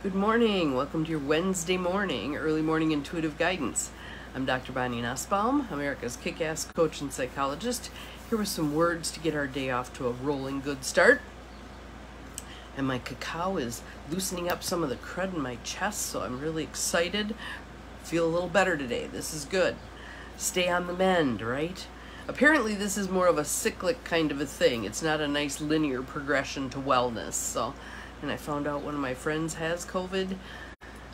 Good morning. Welcome to your Wednesday morning, early morning intuitive guidance. I'm Dr. Bonnie Nussbaum, America's kick-ass coach and psychologist, here with some words to get our day off to a rolling good start. And my cacao is loosening up some of the crud in my chest, so I'm really excited. Feel a little better today. This is good. Stay on the mend, right? Apparently this is more of a cyclic kind of a thing. It's not a nice linear progression to wellness. And I found out one of my friends has COVID,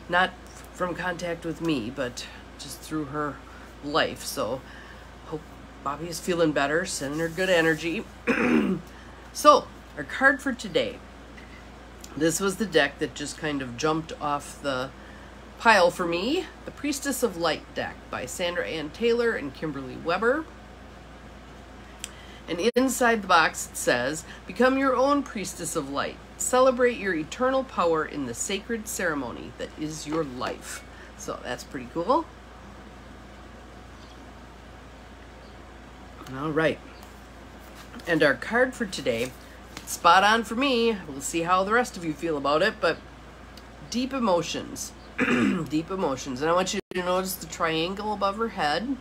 not from contact with me, but just through her life. So hope Bobby is feeling better, sending her good energy. So our card for today. This was the deck that just kind of jumped off the pile for me. The Priestess of Light deck by Sandra Ann Taylor and Kimberly Weber. And inside the box it says, become your own priestess of light. Celebrate your eternal power in the sacred ceremony that is your life. So that's pretty cool. All right. And our card for today, spot on for me. We'll see how the rest of you feel about it, but deep emotions. Deep emotions. And I want you to notice the triangle above her head.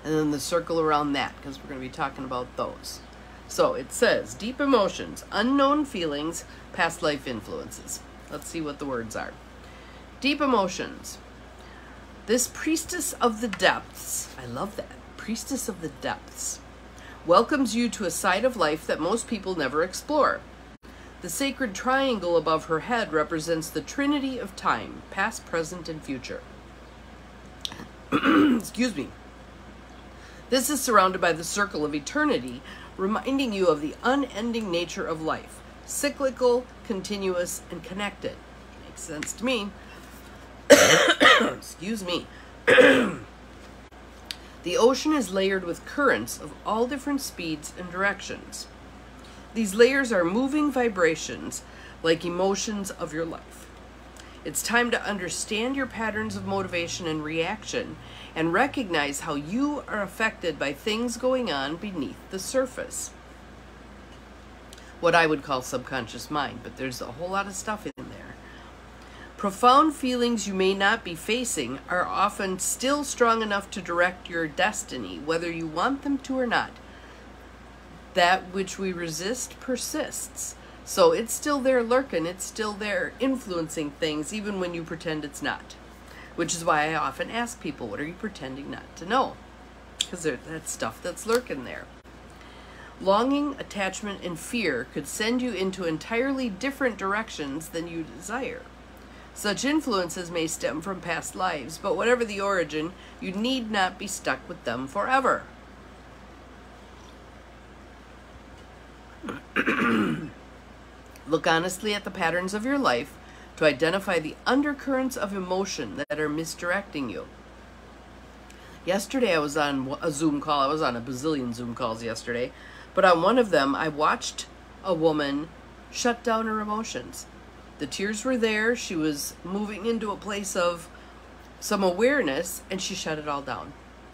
And then the circle around that, because we're going to be talking about those. So it says, deep emotions, unknown feelings, past life influences. Let's see what the words are. Deep emotions. This priestess of the depths, I love that, priestess of the depths, welcomes you to a side of life that most people never explore. The sacred triangle above her head represents the trinity of time, past, present, and future. Excuse me. This is surrounded by the circle of eternity, reminding you of the unending nature of life, cyclical, continuous, and connected. Makes sense to me. Excuse me. The ocean is layered with currents of all different speeds and directions. These layers are moving vibrations like emotions of your life. It's time to understand your patterns of motivation and reaction and recognize how you are affected by things going on beneath the surface. What I would call subconscious mind, but there's a whole lot of stuff in there. Profound feelings you may not be facing are often still strong enough to direct your destiny, whether you want them to or not. That which we resist persists. So it's still there lurking, it's still there influencing things, even when you pretend it's not. Which is why I often ask people, what are you pretending not to know? Because that's stuff that's lurking there. Longing, attachment, and fear could send you into entirely different directions than you desire. Such influences may stem from past lives, but whatever the origin, you need not be stuck with them forever. Look honestly at the patterns of your life to identify the undercurrents of emotion that are misdirecting you. Yesterday I was on a Zoom call. I was on a bazillion Zoom calls yesterday. But on one of them, I watched a woman shut down her emotions. The tears were there. She was moving into a place of some awareness, and she shut it all down.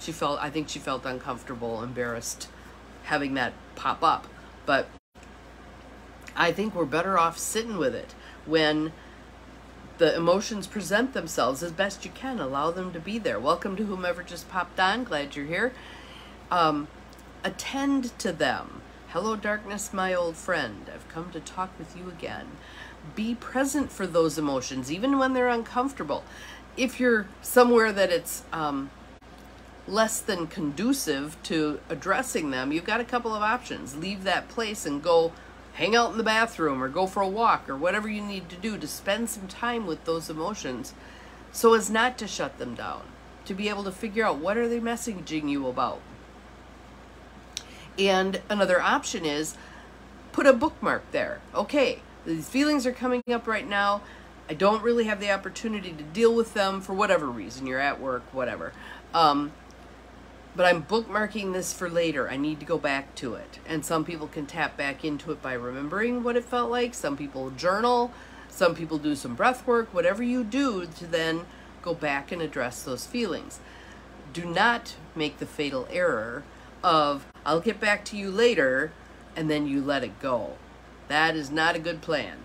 I think she felt uncomfortable, embarrassed having that pop up. But I think we're better off sitting with it when the emotions present themselves as best you can. Allow them to be there. Welcome to whomever just popped on. Glad you're here. Attend to them. Hello, darkness, my old friend. I've come to talk with you again. Be present for those emotions, even when they're uncomfortable. If you're somewhere that it's less than conducive to addressing them, you've got a couple of options. Leave that place and go hang out in the bathroom or go for a walk or whatever you need to do to spend some time with those emotions so as not to shut them down, to be able to figure out what are they messaging you about. And another option is put a bookmark there. Okay, these feelings are coming up right now. I don't really have the opportunity to deal with them for whatever reason. You're at work, whatever. But I'm bookmarking this for later. I need to go back to it. And some people can tap back into it by remembering what it felt like. Some people journal. Some people do some breath work. Whatever you do to then go back and address those feelings. Do not make the fatal error of, I'll get back to you later, and then you let it go. That is not a good plan.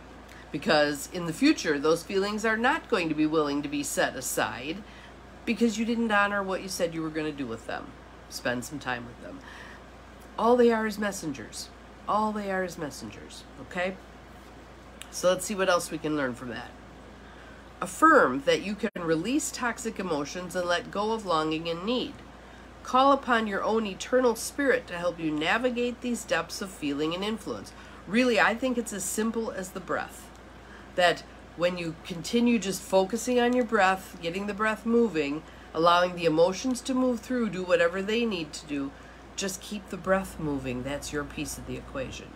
Because in the future, those feelings are not going to be willing to be set aside because you didn't honor what you said you were going to do with them. Spend some time with them. All they are is messengers. All they are is messengers, okay? So let's see what else we can learn from that. Affirm that you can release toxic emotions and let go of longing and need. Call upon your own eternal spirit to help you navigate these depths of feeling and influence. Really, I think it's as simple as the breath. That when you continue just focusing on your breath, getting the breath moving, allowing the emotions to move through, do whatever they need to do, just keep the breath moving. That's your piece of the equation.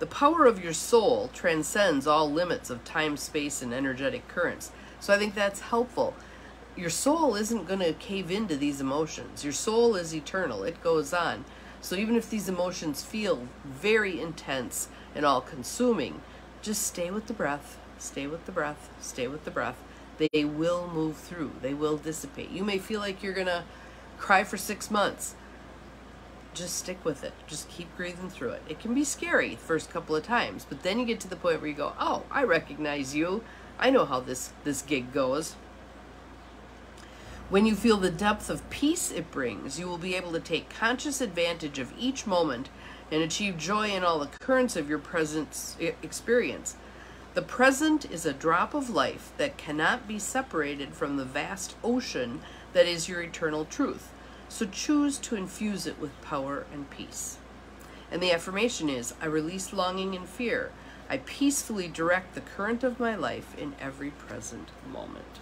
The power of your soul transcends all limits of time, space, and energetic currents. So I think that's helpful. Your soul isn't going to cave into these emotions. Your soul is eternal. It goes on. So even if these emotions feel very intense and all-consuming, just stay with the breath, stay with the breath, stay with the breath. They will move through. They will dissipate. You may feel like you're going to cry for 6 months. Just stick with it. Just keep breathing through it. It can be scary the first couple of times, but then you get to the point where you go, oh, I recognize you. I know how this gig goes. When you feel the depth of peace it brings, you will be able to take conscious advantage of each moment and achieve joy in all the currents of your present experience. The present is a drop of life that cannot be separated from the vast ocean that is your eternal truth. So choose to infuse it with power and peace. And the affirmation is, I release longing and fear. I peacefully direct the current of my life in every present moment.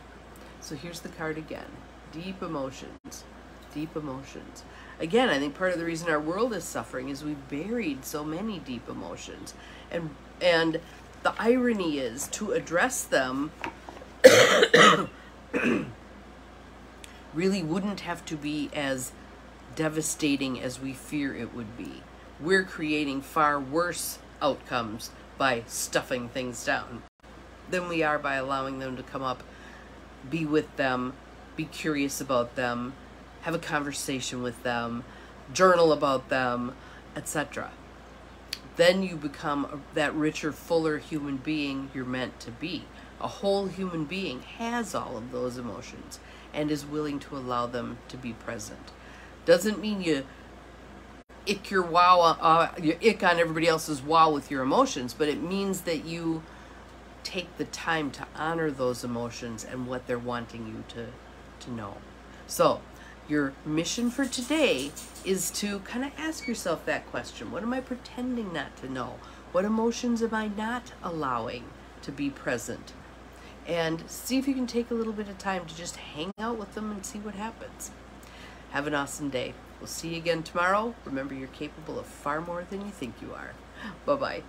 So here's the card again. Deep emotions. Deep emotions. Again, I think part of the reason our world is suffering is we've buried so many deep emotions. And the irony is, to address them really wouldn't have to be as devastating as we fear it would be. We're creating far worse outcomes by stuffing things down than we are by allowing them to come up, be with them, be curious about them, have a conversation with them, journal about them, etc. Then you become that richer, fuller human being you're meant to be. A whole human being has all of those emotions and is willing to allow them to be present. Doesn't mean you ick your wow, you ick on everybody else's wow with your emotions, but it means that you take the time to honor those emotions and what they're wanting you to know. So your mission for today is to kind of ask yourself that question. What am I pretending not to know? What emotions am I not allowing to be present? And see if you can take a little bit of time to just hang out with them and see what happens. Have an awesome day. We'll see you again tomorrow. Remember, you're capable of far more than you think you are. Bye-bye.